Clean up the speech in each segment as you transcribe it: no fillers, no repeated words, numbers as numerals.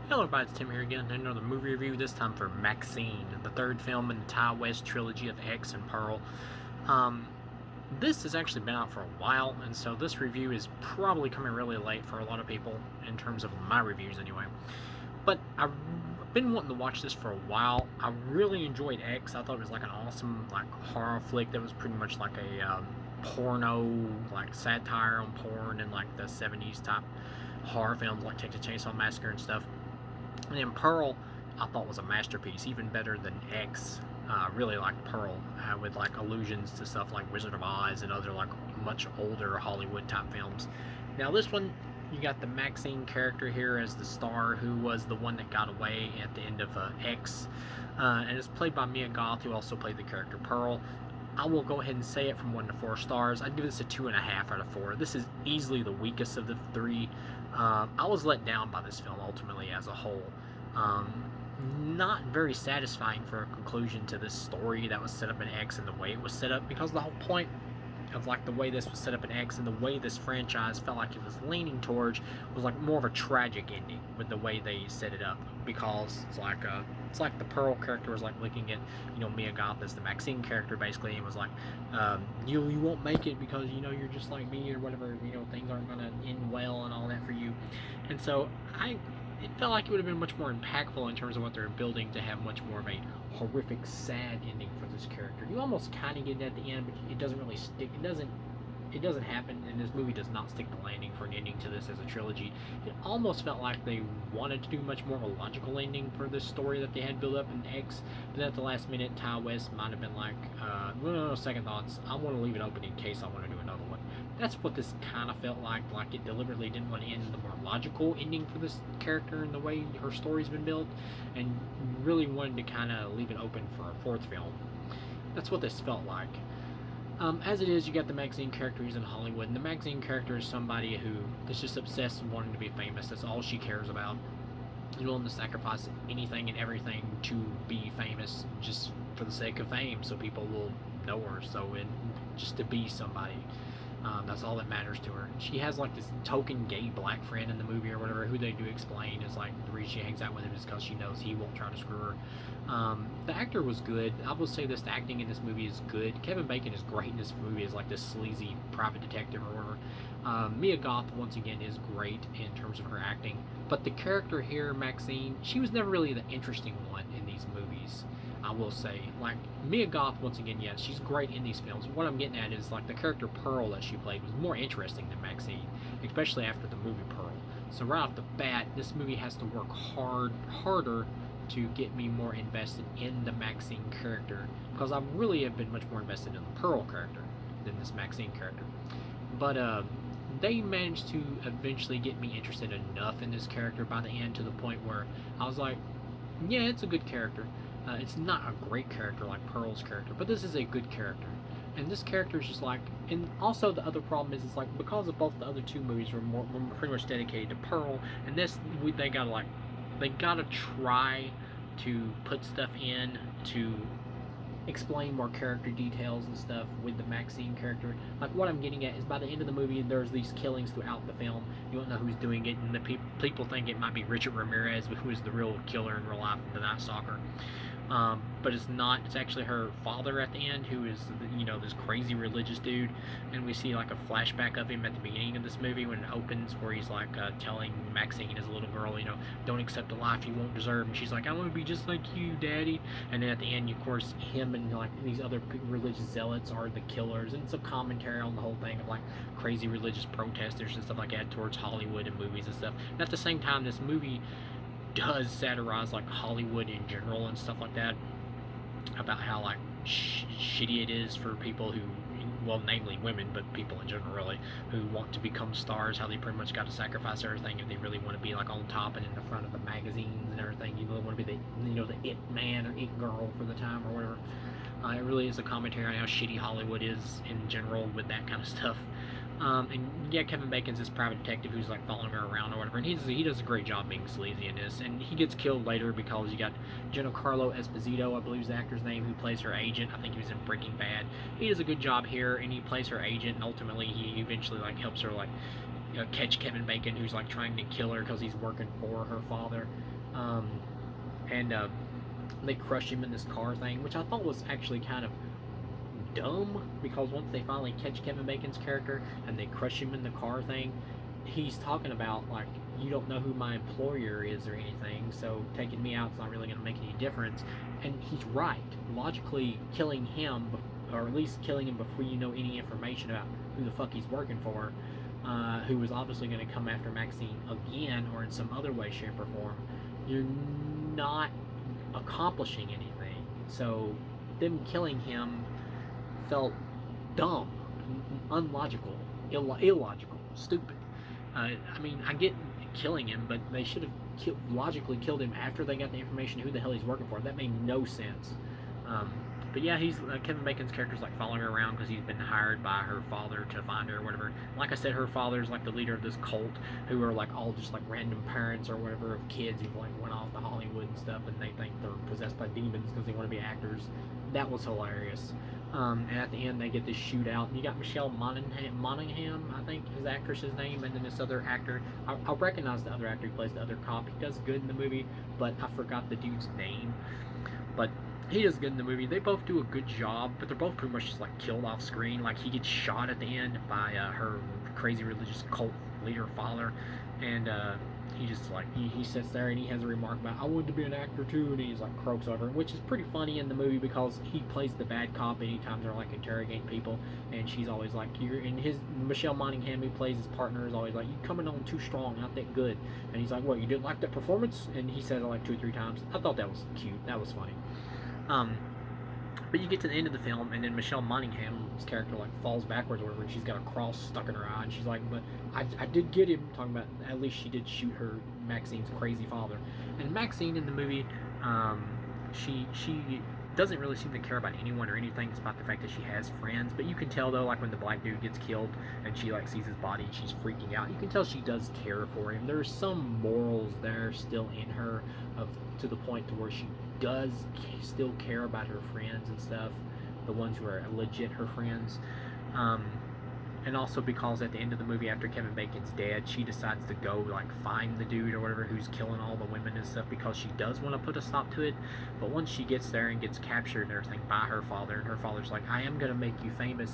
Hello everybody, it's Tim here again, another movie review, this time for Maxxxine, the third film in the Ty West trilogy of X and Pearl. Um, this has actually been out for a while, and so this review is probably coming really late for a lot of people, in terms of my reviews anyway. But I've been wanting to watch this for a while. I really enjoyed X. I thought it was like an awesome horror flick that was pretty much like a porno, like satire on porn and like the 70s type horror films like Texas Chainsaw Massacre and stuff. And then Pearl, I thought was a masterpiece, even better than X. Really like Pearl, with like allusions to stuff like Wizard of Oz and other like much older Hollywood type films. Now this one, you got the Maxxxine character here as the star, who was the one that got away at the end of X, and it's played by Mia Goth, who also played the character Pearl. I will go ahead and say it from 1 to 4 stars. I'd give this a 2.5 out of 4. This is easily the weakest of the three. I was let down by this film ultimately as a whole. Um, Not very satisfying for a conclusion to this story that was set up in X and the way it was set up, because the whole point of like the way this was set up in X and the way this franchise felt like it was leaning towards was like more of a tragic ending with the way they set it up, because it's like the Pearl character was like looking at Mia Goth as the Maxxxine character basically, and was like, you won't make it because you're just like me or whatever, things aren't gonna end well and all that for you. And so it felt like it would have been much more impactful in terms of what they're building to have much more of a horrific, sad ending for this character. You almost kind of get it at the end, but it doesn't really stick. It doesn't happen, and this movie does not stick the landing for an ending to this as a trilogy. It almost felt like they wanted to do much more of a logical ending for this story that they had built up in X, but at the last minute, Ty West might have been like, no, second thoughts, I want to leave it open in case I want to do another one. That's what this kind of felt like it deliberately didn't want to end the more logical ending for this character and the way her story's been built, and really wanted to kind of leave it open for a fourth film. That's what this felt like. As it is, you got the Maxxxine character who's in Hollywood, and the Maxxxine character is somebody who is just obsessed with wanting to be famous. That's all she cares about. She's willing to sacrifice anything and everything to be famous, just for the sake of fame, so people will know her. And just to be somebody. That's all that matters to her. She has like this token gay black friend in the movie or whatever, who they do explain is like the reason she hangs out with him is because she knows he won't try to screw her. The actor was good. I will say this: the acting in this movie is good. Kevin Bacon is great in this movie as like this sleazy private detective or whatever. Mia Goth once again is great in terms of her acting, but the character here, Maxxxine, she was never really the interesting one in these movies. I will say, like Mia Goth, once again, yes, she's great in these films. What I'm getting at is like the character Pearl that she played was more interesting than Maxxxine, especially after the movie Pearl. So right off the bat, this movie has to work harder to get me more invested in the Maxxxine character, because I really have been much more invested in the Pearl character than this Maxxxine character. But they managed to eventually get me interested enough in this character by the end, to the point where I was like, yeah, it's a good character. It's not a great character like Pearl's character, but this is a good character. And this character is just like, and also the other problem is, it's like, because of both the other two movies were pretty much dedicated to Pearl, and they gotta try to put stuff in to explain more character details and stuff with the Maxxxine character. Like, what I'm getting at is, by the end of the movie, there's these killings throughout the film. You don't know who's doing it, and the people think it might be Richard Ramirez, who is the real killer in real life, the Night Stalker. But it's not. It's actually her father at the end, who is this crazy religious dude, and we see like a flashback of him at the beginning of this movie when it opens, where he's like telling Maxxxine as a little girl, don't accept a life you won't deserve, and she's like, I want to be just like you, Daddy. And then at the end, of course, him and like these other religious zealots are the killers, and it's a commentary on the whole thing of like crazy religious protesters and stuff like that towards Hollywood and movies and stuff. And at the same time, this movie does satirize like Hollywood in general and stuff like that, about how like shitty it is for people who, well, namely women, but people in general really, who want to become stars, how they pretty much got to sacrifice everything if they really want to be like on top and in the front of the magazines and everything. They want to be the it man or it girl for the time or whatever. It really is a commentary on how shitty Hollywood is in general with that kind of stuff. And yeah, Kevin Bacon's this private detective who's like following her around or whatever, and he does a great job being sleazy in this. And he gets killed later because you got Giancarlo Esposito, I believe is the actor's name, who plays her agent. I think he was in Breaking Bad. He does a good job here, and he plays her agent, and ultimately he eventually like helps her like catch Kevin Bacon, who's like trying to kill her because he's working for her father. Um, and They crush him in this car thing, which I thought was actually kind of dumb, because once they finally catch Kevin Bacon's character and they crush him in the car thing, he's talking about like, you don't know who my employer is or anything, so taking me out is not really going to make any difference. And he's right. Logically, killing him, or at least killing him before you know any information about who the fuck he's working for, who was obviously going to come after Maxxine again or in some other way, shape, or form, you're not accomplishing anything. So them killing him felt dumb, unlogical, illogical, stupid. I mean, I get killing him, but they should have logically killed him after they got the information who the hell he's working for. That made no sense. But yeah, he's Kevin Bacon's character's like following her around because he's been hired by her father to find her or whatever. Like I said, her father's like the leader of this cult, who are like all just like random parents or whatever of kids who like went off to Hollywood and stuff, and they think they're possessed by demons because they want to be actors. That was hilarious. And at the end, they get this shootout. And you got Michelle Monaghan, I think is the actress's name, and then this other actor. I recognize the other actor who plays the other cop. He does good in the movie, but I forgot the dude's name. But he does good in the movie. They both do a good job, but they're both pretty much just like killed off screen. Like he gets shot at the end by her crazy religious cult leader father, and he just like he sits there and he has a remark about, I wanted to be an actor too, and he's like croaks over, which is pretty funny in the movie because he plays the bad cop anytime they're like interrogating people, and she's always like, you're in his Michelle Monaghan, who plays his partner, is always like, you coming on too strong, not that good, and he's like, what, you didn't like that performance? And he says it like 2 or 3 times. I thought that was cute. That was funny. But you get to the end of the film, and then Michelle Monaghan's character like falls backwards or whatever, and she's got a cross stuck in her eye, and she's like, but I did get him, talking about at least she did shoot her, Maxxine's crazy father. And Maxxine in the movie, she doesn't really seem to care about anyone or anything, despite the fact that she has friends. But you can tell though, like when the black dude gets killed and she like sees his body and she's freaking out, you can tell she does care for him. There's some morals there still in her, to the point to where she does still care about her friends and stuff, the ones who are legit her friends. And also because at the end of the movie, after Kevin Bacon's dead, she decides to go like find the dude or whatever who's killing all the women and stuff, because she does want to put a stop to it. But once she gets there and gets captured and everything by her father, and her father's like, I am gonna make you famous,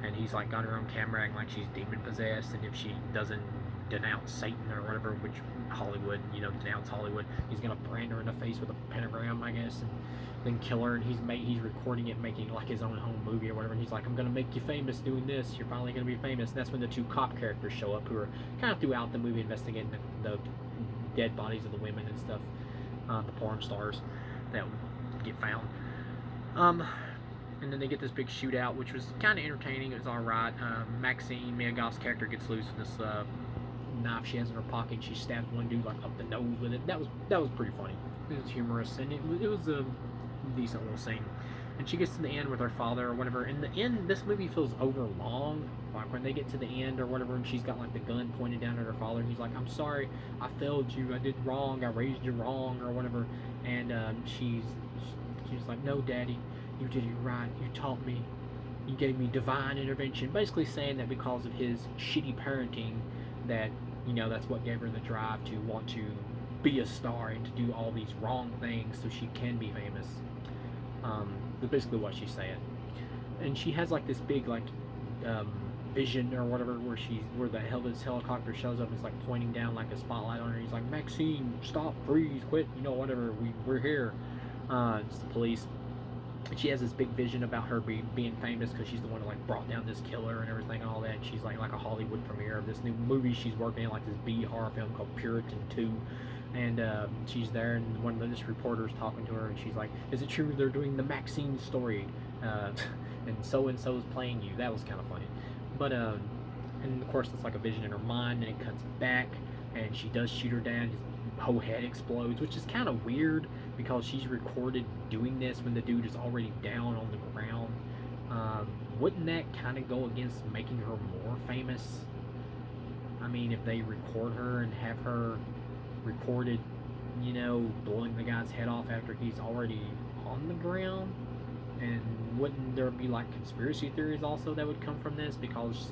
and he's like got her own camera acting like she's demon possessed, and if she doesn't denounce Satan or whatever, which Hollywood, denounce Hollywood, he's gonna brand her in the face with a pentagram, I guess, and then kill her. And he's recording it, making like his own home movie or whatever, and he's like, I'm gonna make you famous doing this, you're finally gonna be famous. And that's when the 2 cop characters show up, who are kind of throughout the movie investigating the dead bodies of the women and stuff, the porn stars that get found. And then they get this big shootout, which was kind of entertaining. It was alright. Maxxine, Mia Goth's character, gets loose with this knife she has in her pocket, and she stabs one dude like up the nose with it. That was pretty funny. It was humorous, and it was a decent little scene. And she gets to the end with her father or whatever. In the end, this movie feels over long. Like when they get to the end or whatever, and she's got like the gun pointed down at her father, and he's like, I'm sorry, I failed you, I did wrong, I raised you wrong or whatever. And she's like, no, Daddy, you did it right, you taught me, you gave me divine intervention. Basically saying that because of his shitty parenting, that that's what gave her the drive to want to be a star and to do all these wrong things so she can be famous. That's basically what she's saying. And she has like this big like vision or whatever, where this helicopter shows up and it's like pointing down like a spotlight on her. He's like, Maxxine, stop, freeze, quit, whatever, we're here. It's the police. And she has this big vision about her being famous because she's the one who like brought down this killer and everything and all that. And she's like a Hollywood premiere of this new movie she's working in, like this B horror film called Puritan 2. And she's there, and one of this reporters talking to her, and she's like, is it true they're doing the Maxxine story? And so is playing you. That was kind of funny. But and of course it's like a vision in her mind, and it cuts back, and she does shoot her dad. His whole head explodes, which is kind of weird because she's recorded doing this when the dude is already down on the ground. Wouldn't that kind of go against making her more famous? I mean, if they record her and have her recorded, blowing the guy's head off after he's already on the ground, and wouldn't there be like conspiracy theories also that would come from this because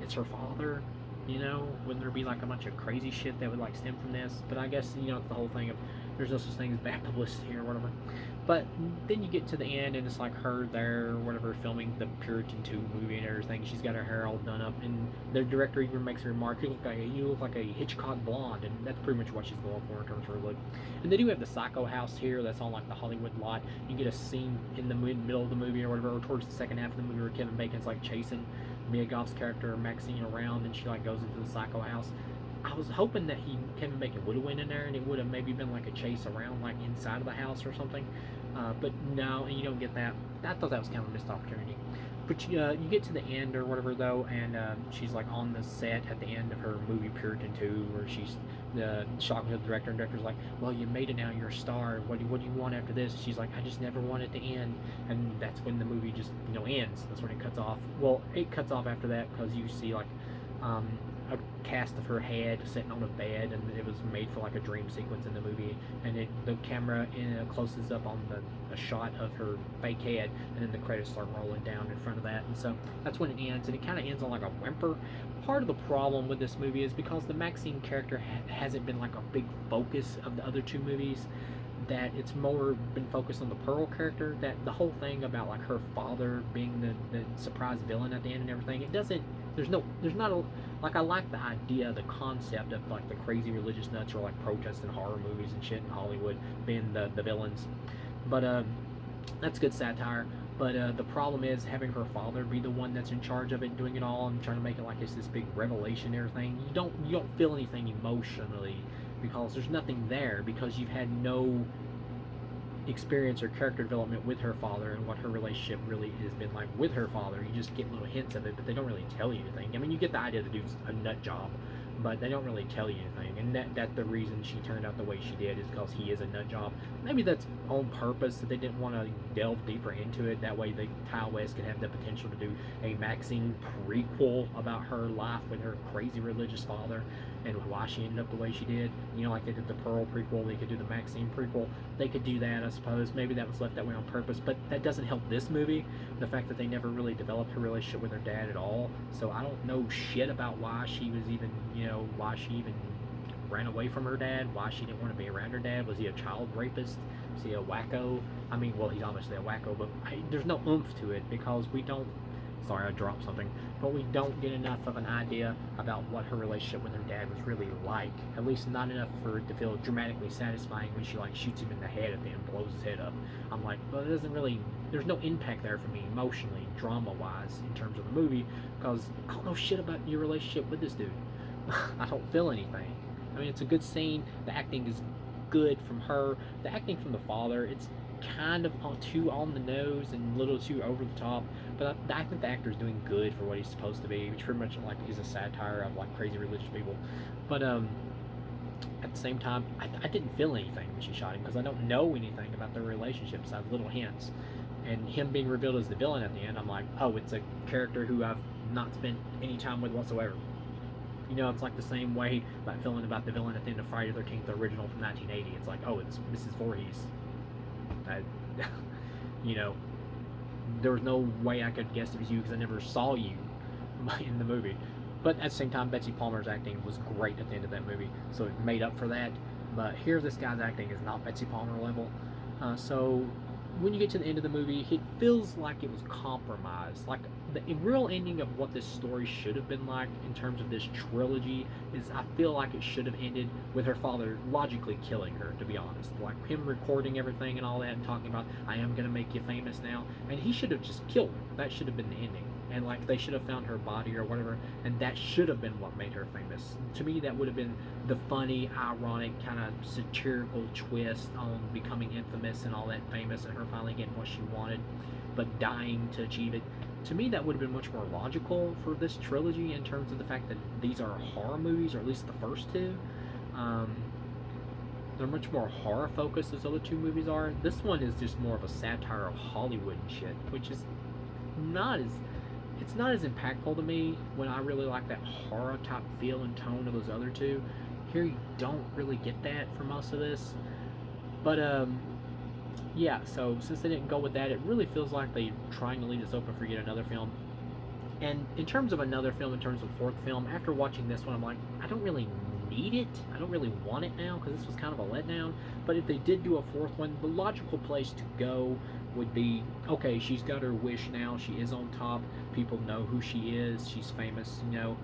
it's her father? You know, wouldn't there be like a bunch of crazy shit that would like stem from this? But I guess, you know, it's the whole thing of there's no such thing as bad publicity or whatever. But then you get to the end and it's like her there or whatever filming the Puritan 2 movie and everything. She's got her hair all done up, and the director even makes a remark, you look like a Hitchcock blonde, and that's pretty much what she's going for in terms of her look. And they do have the Psycho house here that's on like the Hollywood lot. You get a scene in the middle of the movie or whatever, or towards the second half of the movie where Kevin Bacon's like chasing Mia Goth's character Maxxxine around, and she like goes into the Psycho house. I was hoping that Kevin Bacon would have went in there, and it would have maybe been like a chase around, like inside of the house or something. But no, and you don't get that. I thought that was kind of a missed opportunity. But you get to the end or whatever though, and she's like on the set at the end of her movie Puritan 2, where she's talking to the director, and the director's like, "Well, you made it now. You're a star. What do you want after this?" She's like, "I just never want it to end." And that's when the movie just ends. That's when it cuts off. Well, it cuts off after that because you see like um, a cast of her head sitting on a bed, and it was made for like a dream sequence in the movie, and the camera closes up on a shot of her fake head, and then the credits start rolling down in front of that, and so that's when it ends, and it kind of ends on like a whimper. Part of the problem with this movie is because the Maxxine character hasn't been like a big focus of the other two movies, that it's more been focused on the Pearl character, that the whole thing about like her father being the surprise villain at the end and everything, it doesn't, there's not a, like, I like the idea, the concept of like the crazy religious nuts or like protesting horror movies and shit in Hollywood being the villains, but that's good satire. But the problem is having her father be the one that's in charge of it, doing it all, and trying to make it like it's this big revelation and everything. You don't feel anything emotionally because there's nothing there, because you've had no experience or character development with her father and what her relationship really has been like with her father. You just get little hints of it, but they don't really tell you anything. I mean, you get the idea the dude's a nut job, but they don't really tell you anything. And that the reason she turned out the way she did is because he is a nut job. Maybe that's on purpose, that they didn't want to delve deeper into it. That way, Ty West could have the potential to do a Maxxine prequel about her life with her crazy religious father and why she ended up the way she did. You know, like they did the Pearl prequel, they could do the Maxxine prequel. They could do that, I suppose. Maybe that was left that way on purpose, but that doesn't help this movie. The fact that they never really developed her relationship with her dad at all. So I don't know shit about why she was even, why she even ran away from her dad, why she didn't want to be around her dad. Was he a child rapist? Was he a wacko? I mean, well, he's obviously a wacko, but there's no oomph to it because we don't, sorry, I dropped something, but we don't get enough of an idea about what her relationship with her dad was really like. At least not enough for it to feel dramatically satisfying when she like shoots him in the head at the end, blows his head up. I'm like, well, it doesn't really, there's no impact there for me emotionally, drama-wise, in terms of the movie, because I don't know shit about your relationship with this dude. I don't feel anything. I mean, it's a good scene. The acting is good from her. The acting from the father, it's kind of too on the nose and a little too over the top. But I think the actor is doing good for what he's supposed to be, which pretty much like is a satire of like crazy religious people. But at the same time, I didn't feel anything when she shot him because I don't know anything about their relationship besides little hints. And him being revealed as the villain at the end, I'm like, oh, it's a character who I've not spent any time with whatsoever. It's like the same way about feeling about the villain at the end of Friday the 13th, the original from 1980. It's like, oh, it's Mrs. Voorhees. you know, there was no way I could guess it was you because I never saw you in the movie. But at the same time, Betsy Palmer's acting was great at the end of that movie, so it made up for that. But here, this guy's acting is not Betsy Palmer level. So when you get to the end of the movie, it feels like it was compromised. Like the real ending of what this story should have been like in terms of this trilogy is, I feel like it should have ended with her father logically killing her, to be honest. Like him recording everything and all that and talking about, I am going to make you famous now. And he should have just killed her. That should have been the ending. And like they should have found her body or whatever, and that should have been what made her famous. To me, that would have been the funny, ironic, kind of satirical twist on becoming infamous and all that, famous, and her finally getting what she wanted, but dying to achieve it. To me, that would have been much more logical for this trilogy in terms of the fact that these are horror movies, or at least the first two. They're much more horror focused as the other two movies are. This one is just more of a satire of Hollywood and shit, which is not as, it's not as impactful to me when I really like that horror type feel and tone of those other two. Here you don't really get that for most of this. But yeah, so since they didn't go with that, it really feels like they're trying to leave this open for yet another film. And in terms of another film, in terms of fourth film, after watching this one, I'm like, I don't really need it. I don't really want it now because this was kind of a letdown. But if they did do a fourth one, the logical place to go would be, okay, she's got her wish now. She is on top. People know who she is. She's famous, you know.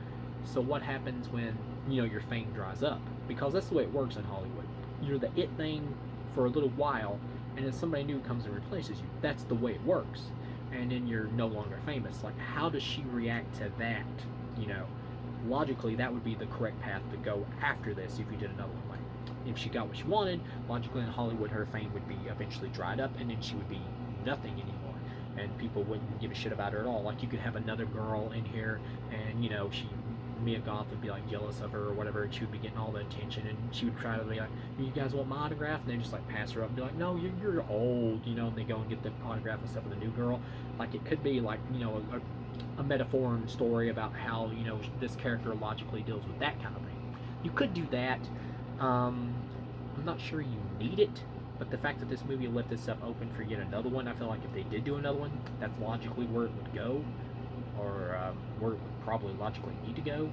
So what happens when, you know, your fame dries up? Because that's the way it works in Hollywood. You're the it thing for a little while, and then somebody new comes and replaces you. That's the way it works. And then you're no longer famous. Like, how does she react to that? You know, logically, that would be the correct path to go after this if you did another one. Like, if she got what she wanted, logically in Hollywood, her fame would be eventually dried up, and then she would be nothing anymore. And people wouldn't give a shit about her at all. Like, you could have another girl in here, and, you know, Mia Goth would be like jealous of her or whatever, and she would be getting all the attention, and she would try to be like, you guys want my autograph? And they just like pass her up and be like, no, you're old, you know, and they go and get the autograph and stuff with the new girl. Like, it could be like, you know, a metaphor and story about how, you know, this character logically deals with that kind of thing. You could do that. I'm not sure you need it, but the fact that this movie left itself open for yet another one, I feel like if they did do another one, that's logically where it would go, or where it would probably logically need to go.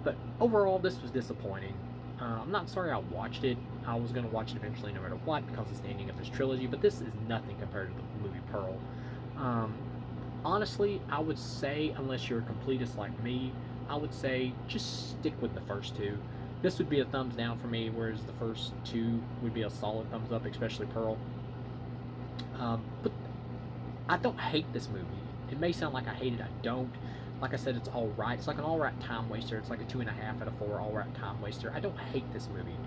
But overall, this was disappointing. I'm not sorry I watched it. I was going to watch it eventually no matter what because it's the ending of this trilogy, but this is nothing compared to the movie Pearl. Honestly, I would say, unless you're a completist like me, I would say just stick with the first two. This would be a thumbs down for me, whereas the first two would be a solid thumbs up, especially Pearl. But I don't hate this movie. It may sound like I hate it, I don't. Like I said, it's alright. It's like an alright time waster. It's like a 2.5 out of 4 alright time waster. I don't hate this movie.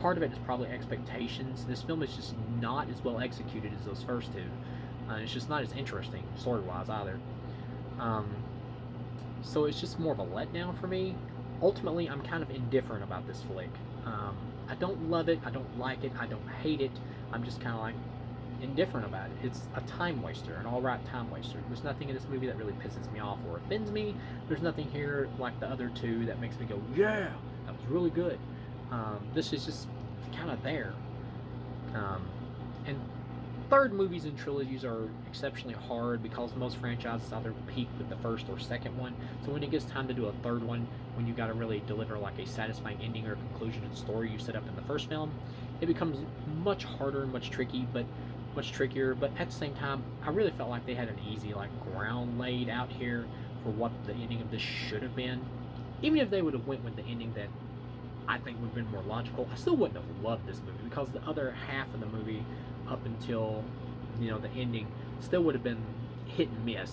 Part of it is probably expectations. This film is just not as well executed as those first two. It's just not as interesting, story-wise, either. So it's just more of a letdown for me. Ultimately, I'm kind of indifferent about this flick. I don't love it, I don't like it, I don't hate it. I'm just kind of like indifferent about it. It's a time waster, an alright time waster. There's nothing in this movie that really pisses me off or offends me. There's nothing here like the other two that makes me go, yeah, that was really good. This is just kind of there. And third movies and trilogies are exceptionally hard because most franchises either peak with the first or second one. So when it gets time to do a third one, when you got to really deliver like a satisfying ending or conclusion to the story you set up in the first film, it becomes much harder and much trickier. But at the same time, I really felt like they had an easy like ground laid out here for what the ending of this should have been. Even if they would have went with the ending that I think would have been more logical, I still wouldn't have loved this movie because the other half of the movie up until, you know, the ending still would have been hit and miss.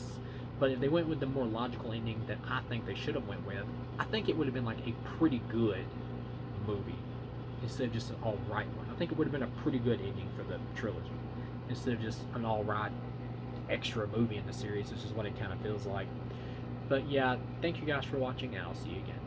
But if they went with the more logical ending that I think they should have went with, I think it would have been like a pretty good movie instead of just an alright one. I think it would have been a pretty good ending for the trilogy instead of just an alright extra movie in the series, which is what it kind of feels like. But yeah, thank you guys for watching, and I'll see you again.